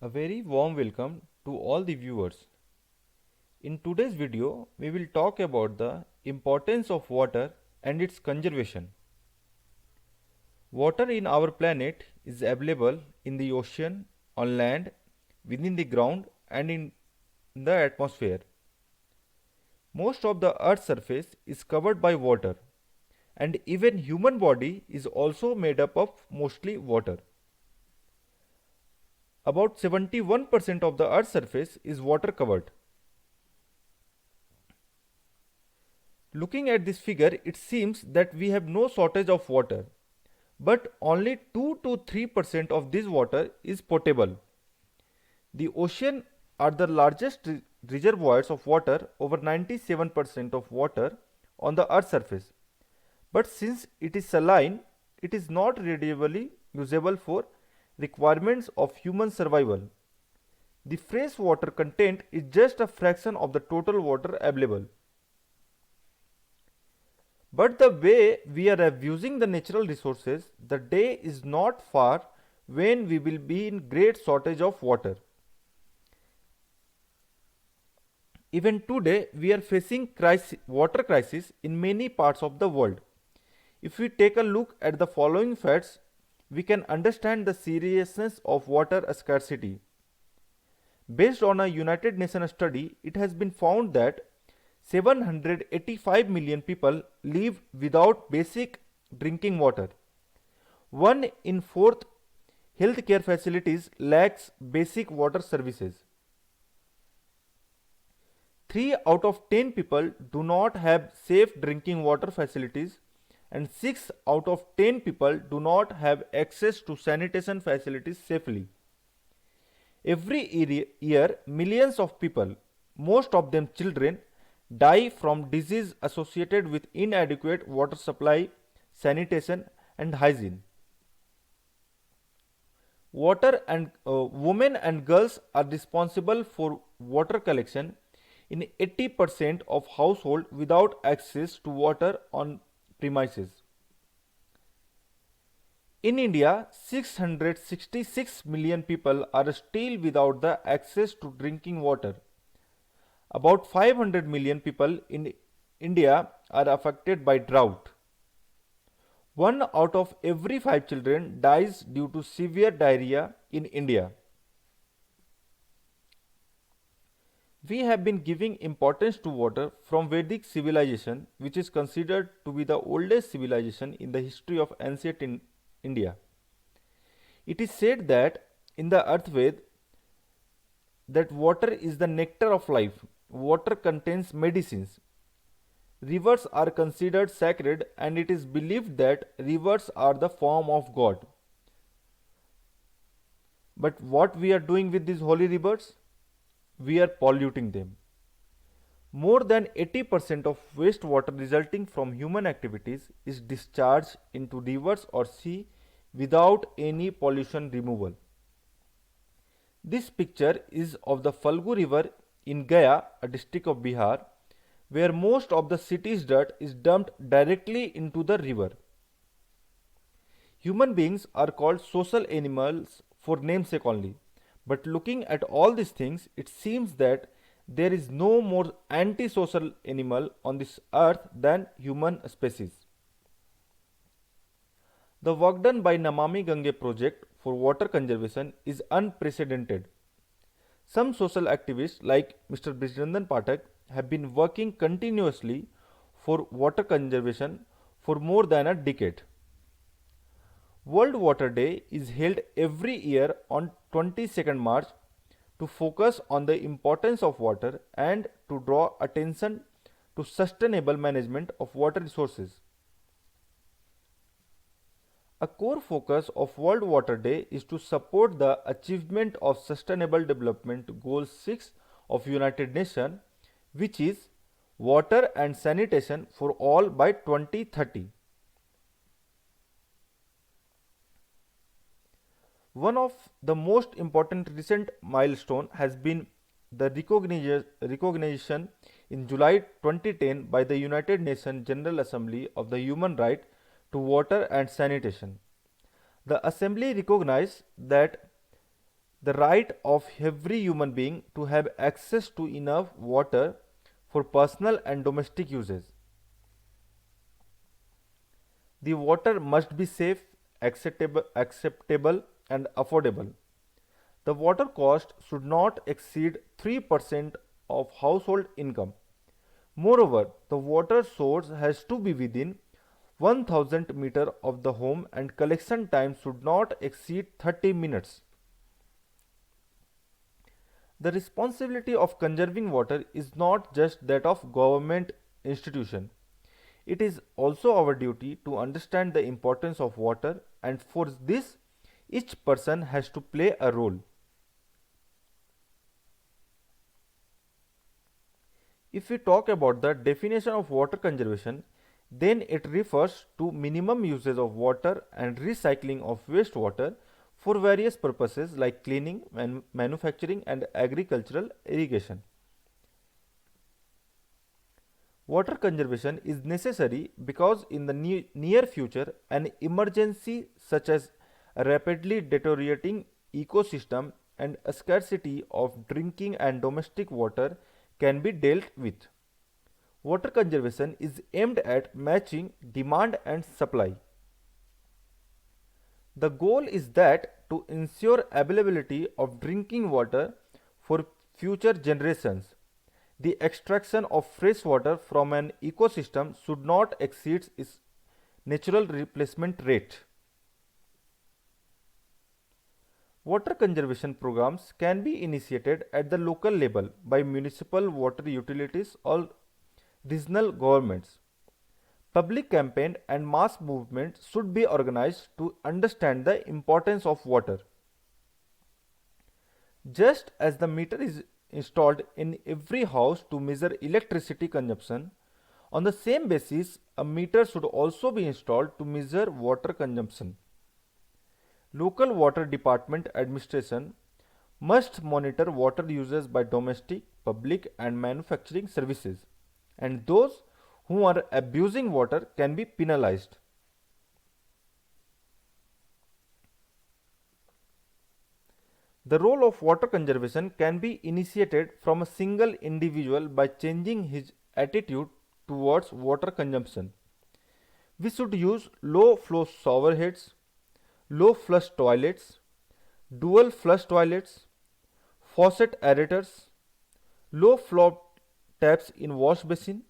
A very warm welcome to all the viewers. In today's video, we will talk about the importance of water and its conservation. Water in our planet is available in the ocean, on land, within the ground, and in the atmosphere. Most of the earth's surface is covered by water, and even human body is also made up of mostly water. About 71% of the earth's surface is water covered. Looking at this figure, it seems that we have no shortage of water, but only 2 to 3% of this water is potable. The ocean are the largest reservoirs of water, over 97% of water on the earth's surface. But since it is saline, it is not readily usable for requirements of human survival. The fresh water content is just a fraction of the total water available. But the way we are abusing the natural resources, the day is not far when we will be in great shortage of water. Even today, we are facing water crisis in many parts of the world. If we take a look at the following facts, we can understand the seriousness of water scarcity. Based on a United Nations study, it has been found that 785 million people live without basic drinking water. 1 in 4 healthcare facilities lacks basic water services. 3 out of 10 people do not have safe drinking water facilities, and 6 out of 10 people do not have access to sanitation facilities safely. Every year, millions of people, most of them children, die from disease associated with inadequate water supply, sanitation, and hygiene. Women and girls are responsible for water collection in 80% of households without access to water on premises. In India, 666 million people are still without the access to drinking water. About 500 million people in India are affected by drought. 1 out of every 5 children dies due to severe diarrhea in India. We have been giving importance to water from Vedic civilization, which is considered to be the oldest civilization in the history of ancient India. It is said that in the Earthved that water is the nectar of life. Water contains medicines. Rivers are considered sacred, and it is believed that rivers are the form of God. But what we are doing with these holy rivers? We are polluting them. More than 80% of wastewater resulting from human activities is discharged into rivers or sea without any pollution removal. This picture is of the Falgu river in Gaya, a district of Bihar, where most of the city's dirt is dumped directly into the river. Human beings are called social animals for namesake only. But looking at all these things, it seems that there is no more antisocial animal on this earth than human species. The work done by Namami Gange project for water conservation is unprecedented. Some social activists like Mr. Brijrandan Pathak have been working continuously for water conservation for more than a decade. World Water Day is held every year on 22nd March to focus on the importance of water and to draw attention to sustainable management of water resources. A core focus of World Water Day is to support the achievement of Sustainable Development Goal 6 of United Nations, which is water and sanitation for all by 2030. One of the most important recent milestone has been the recognition in July 2010 by the United Nations General Assembly of the human right to water and sanitation. The Assembly recognized that the right of every human being to have access to enough water for personal and domestic uses. The water must be safe, acceptable and affordable. The water cost should not exceed 3% of household income. Moreover, the water source has to be within 1000 meter of the home and collection time should not exceed 30 minutes. The responsibility of conserving water is not just that of government institution. It is also our duty to understand the importance of water, and for this each person has to play a role. If we talk about the definition of water conservation, then it refers to minimum usage of water and recycling of wastewater for various purposes like cleaning, manufacturing and agricultural irrigation. Water conservation is necessary because in the near future an emergency such as a rapidly deteriorating ecosystem and a scarcity of drinking and domestic water can be dealt with. Water conservation is aimed at matching demand and supply. The goal is that to ensure availability of drinking water for future generations. The extraction of fresh water from an ecosystem should not exceed its natural replacement rate. Water conservation programs can be initiated at the local level by municipal water utilities or regional governments. Public campaign and mass movement should be organized to understand the importance of water. Just as the meter is installed in every house to measure electricity consumption, on the same basis, a meter should also be installed to measure water consumption. Local water department administration must monitor water usage by domestic, public and manufacturing services, and those who are abusing water can be penalized. The role of water conservation can be initiated from a single individual by changing his attitude towards water consumption. We should use low flow shower heads, low flush toilets, dual flush toilets, faucet aerators, low flow taps in wash basin,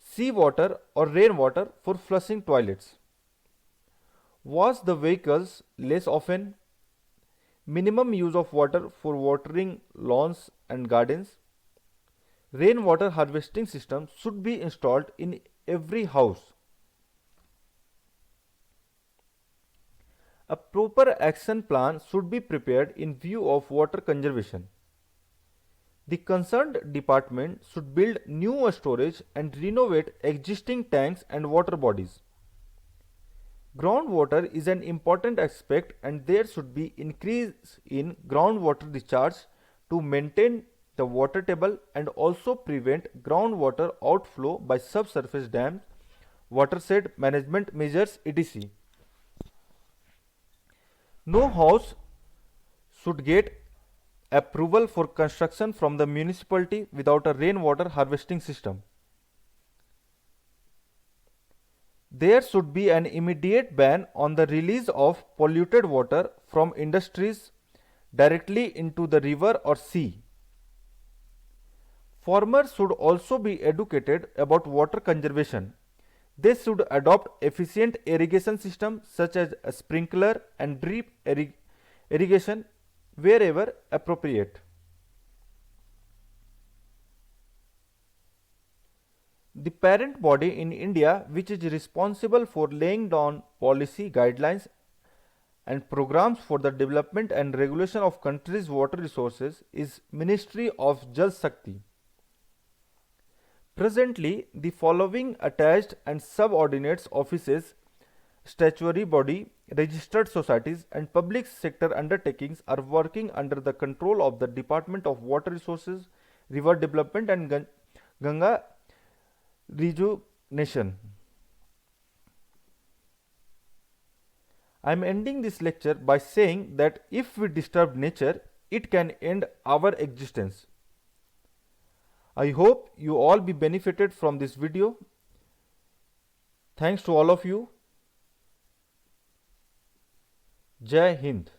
seawater or rainwater for flushing toilets. Wash the vehicles less often. Minimum use of water for watering lawns and gardens. Rainwater harvesting systems should be installed in every house. A proper action plan should be prepared in view of water conservation. The concerned department should build new storage and renovate existing tanks and water bodies. Groundwater is an important aspect and there should be increase in groundwater discharge to maintain the water table and also prevent groundwater outflow by subsurface dams, watershed management measures, etc. No house should get approval for construction from the municipality without a rainwater harvesting system. There should be an immediate ban on the release of polluted water from industries directly into the river or sea. Farmers should also be educated about water conservation. They should adopt efficient irrigation systems such as a sprinkler and drip irrigation wherever appropriate. The parent body in India which is responsible for laying down policy guidelines and programs for the development and regulation of country's water resources is Ministry of Jal Shakti. Presently, the following attached and subordinates offices, statutory body, registered societies and public sector undertakings are working under the control of the Department of Water Resources, River Development and Ganga Rejuvenation. I am ending this lecture by saying that if we disturb nature, it can end our existence. I hope you all be benefited from this video. Thanks to all of you. Jai Hind.